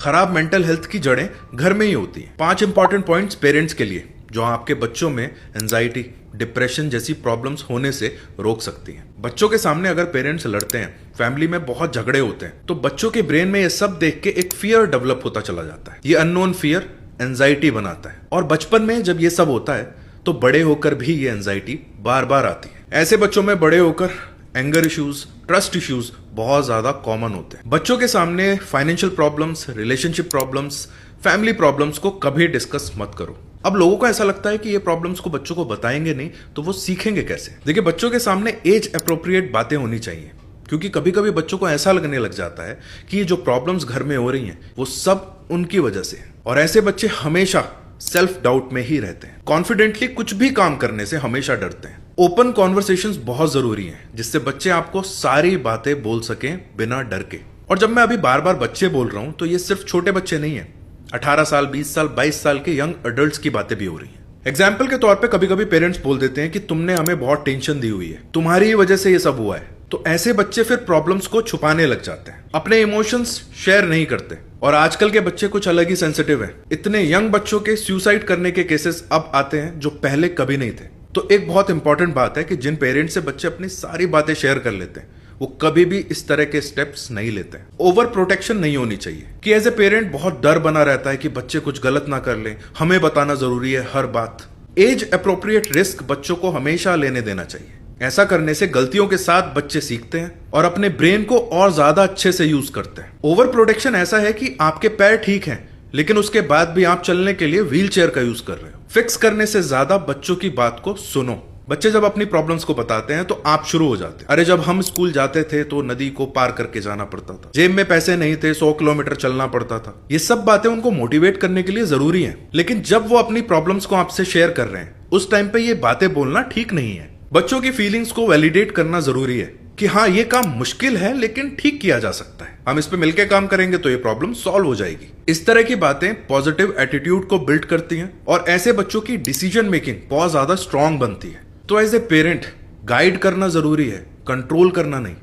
खराब mental health की जड़ें घर में ही होती हैं। 5 इंपॉर्टेंट पॉइंट्स पेरेंट्स के लिए जो आपके बच्चों में एंजाइटी, डिप्रेशन जैसी प्रॉब्लम्स होने से रोक सकती हैं। बच्चों के सामने अगर पेरेंट्स लड़ते हैं, फैमिली में बहुत झगड़े होते हैं, तो बच्चों के ब्रेन में ये सब देख के एक फियर डेवलप होता चला जाता है। ये अननोन फियर एंजाइटी बनाता है और बचपन में जब ये सब होता है तो बड़े होकर भी ये एंजाइटी बार बार आती है। ऐसे बच्चों में बड़े होकर एंगर इश्यूज, ट्रस्ट इश्यूज बहुत ज्यादा कॉमन होते हैं। बच्चों के सामने financial problems, relationship problems, family problems को कभी डिस्कस मत करो। अब लोगों को ऐसा लगता है कि ये प्रॉब्लम्स को बच्चों को बताएंगे नहीं तो वो सीखेंगे कैसे। देखिए, बच्चों के सामने एज अप्रोप्रिएट बातें होनी चाहिए, क्योंकि कभी कभी बच्चों को ऐसा लगने लग जाता है कि ये जो प्रॉब्लम्स घर में हो रही हैं वो सब उनकी वजह से है। और ऐसे बच्चे हमेशा सेल्फ डाउट में ही रहते हैं, कॉन्फिडेंटली कुछ भी काम करने से हमेशा डरते हैं। ओपन कॉन्वर्सेशंस बहुत जरूरी हैं, जिससे बच्चे आपको सारी बातें बोल सकें बिना डर के। और जब मैं अभी बार बार बच्चे बोल रहा हूं तो ये सिर्फ छोटे बच्चे नहीं है, 18 साल, 20 साल, 22 साल के यंग अडल्ट्स की बातें भी हो रही हैं। एग्जाम्पल के तौर पे कभी कभी पेरेंट्स बोल देते हैं कि तुमने हमें बहुत टेंशन दी हुई है, तुम्हारी ही वजह से ये सब हुआ है। तो ऐसे बच्चे फिर प्रॉब्लम्स को छुपाने लग जाते हैं, अपने इमोशंस शेयर नहीं करते। और आजकल के बच्चे कुछ अलग ही सेंसिटिव हैं। इतने यंग बच्चों के सुसाइड करने के केसेस अब आते हैं जो पहले कभी नहीं थे। तो एक बहुत इंपॉर्टेंट बात है कि जिन पेरेंट्स से बच्चे अपनी सारी बातें शेयर कर लेते हैं वो कभी भी इस तरह के स्टेप्स नहीं लेते हैं। ओवर प्रोटेक्शन नहीं होनी चाहिए कि एज ए पेरेंट बहुत डर बना रहता है कि बच्चे कुछ गलत ना कर लें, हमें बताना जरूरी है हर बात। एज अप्रोप्रिएट रिस्क बच्चों को हमेशा लेने देना चाहिए। ऐसा करने से गलतियों के साथ बच्चे सीखते हैं और अपने ब्रेन को और ज्यादा अच्छे से यूज करते हैं। ओवर प्रोटेक्शन ऐसा है कि आपके पैर ठीक हैं लेकिन उसके बाद भी आप चलने के लिए व्हील चेयर का यूज कर रहे हो। फिक्स करने से ज्यादा बच्चों की बात को सुनो। बच्चे जब अपनी प्रॉब्लम्स को बताते हैं तो आप शुरू हो जाते हैं। अरे, जब हम स्कूल जाते थे तो नदी को पार करके जाना पड़ता था, जेब में पैसे नहीं थे, 100 किलोमीटर चलना पड़ता था। ये सब बातें उनको मोटिवेट करने के लिए जरूरी हैं, लेकिन जब वो अपनी प्रॉब्लम्स को आपसे शेयर कर रहे हैं उस टाइम पे ये बातें बोलना ठीक नहीं है। बच्चों की फीलिंग्स को वैलिडेट करना जरूरी है कि हाँ, ये काम मुश्किल है लेकिन ठीक किया जा सकता है, हम इस पे मिलकर काम करेंगे तो ये प्रॉब्लम सॉल्व हो जाएगी। इस तरह की बातें पॉजिटिव एटीट्यूड को बिल्ड करती हैं और ऐसे बच्चों की डिसीजन मेकिंग बहुत ज्यादा स्ट्रांग बनती है। तो एज ए पेरेंट गाइड करना जरूरी है, कंट्रोल करना नहीं।